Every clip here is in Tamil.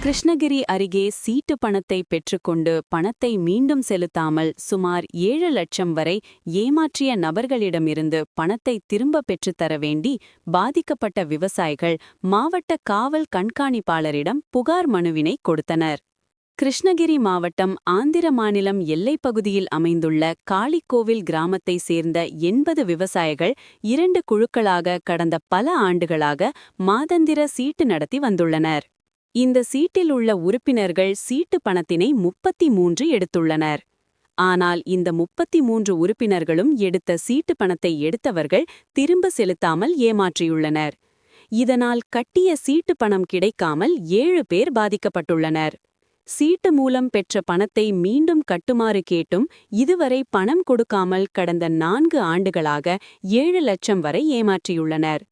கிருஷ்ணகிரி அருகே சீட்டு பணத்தை பெற்றுக்கொண்டு பணத்தை மீண்டும் செலுத்தாமல் சுமார் 7 லட்சம் வரை ஏமாற்றிய நபர்களிடமிருந்து பணத்தை திரும்ப பெற்றுத்தர வேண்டி பாதிக்கப்பட்ட விவசாயிகள் மாவட்ட காவல் கண்காணிப்பாளரிடம் புகார் மனுவினை கொடுத்தனர். கிருஷ்ணகிரி மாவட்டம் ஆந்திர மாநிலம் எல்லைப்பகுதியில் அமைந்துள்ள காளிக்கோவில் கிராமத்தை சேர்ந்த 80 விவசாயிகள் 2 குழுக்களாக கடந்த பல ஆண்டுகளாக மாதந்திர சீட்டு நடத்தி வந்துள்ளனர். இந்த சீட்டில் உள்ள உறுப்பினர்கள் சீட்டு பணத்தினை 33 எடுத்துள்ளனர். ஆனால் இந்த 33 உறுப்பினர்களும் எடுத்த சீட்டு பணத்தை எடுத்தவர்கள் திரும்ப செலுத்தாமல் ஏமாற்றியுள்ளனர். இதனால் கட்டிய சீட்டு பணம் கிடைக்காமல் 7 பேர் பாதிக்கப்பட்டுள்ளனர். சீட்டு மூலம் பெற்ற பணத்தை மீண்டும் கட்டுமாறு கேட்டும் இதுவரை பணம் கொடுக்காமல் கடந்த 4 ஆண்டுகளாக 7 லட்சம் வரை ஏமாற்றியுள்ளனர்.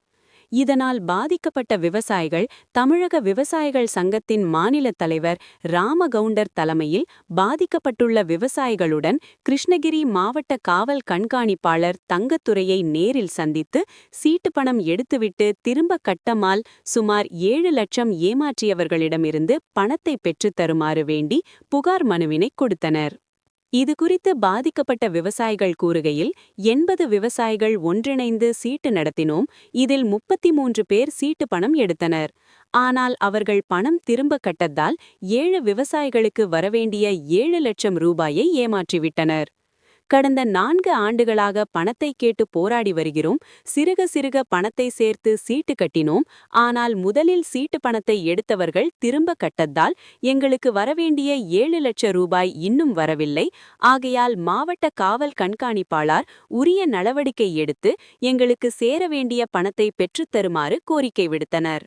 இதனால் பாதிக்கப்பட்ட விவசாயிகள் தமிழக விவசாயிகள் சங்கத்தின் மாநில தலைவர் ராமகவுண்டர் தலைமையில் பாதிக்கப்பட்டுள்ள விவசாயிகளுடன் கிருஷ்ணகிரி மாவட்ட காவல் கண்காணிப்பாளர் தங்கத்துரையை நேரில் சந்தித்து சீட்டு பணம் எடுத்துவிட்டு திரும்ப கட்டமால் சுமார் 7 லட்சம் ஏமாற்றியவர்களிடமிருந்து பணத்தை பெற்றுத் தருமாறு வேண்டி புகார் மனுவினை கொடுத்தனர். இதுகுறித்து பாதிக்கப்பட்ட விவசாயிகள் கூறுகையில் 80 விவசாயிகள் ஒன்றிணைந்து சீட்டு நடத்தினோம். இதில் 33 பேர் சீட்டு பணம் எடுத்தனர். ஆனால் அவர்கள் பணம் திரும்ப கட்டதால் 7 விவசாயிகளுக்கு வரவேண்டிய 7 லட்சம் ரூபாயை ஏமாற்றிவிட்டனர். கடந்த 4 ஆண்டுகளாக பணத்தை கேட்டு போராடி வருகிறோம். சிறுக சிறுக பணத்தை சேர்த்து சீட்டு கட்டினோம். ஆனால் முதலில் சீட்டு பணத்தை எடுத்தவர்கள் திரும்ப கட்டதால் எங்களுக்கு வரவேண்டிய 7 லட்சம் ரூபாய் இன்னும் வரவில்லை. ஆகையால் மாவட்ட காவல் கண்காணிப்பாளர் உரிய நடவடிக்கை எடுத்து எங்களுக்கு சேர வேண்டிய பணத்தை பெற்றுத்தருமாறு கோரிக்கை விடுத்தனர்.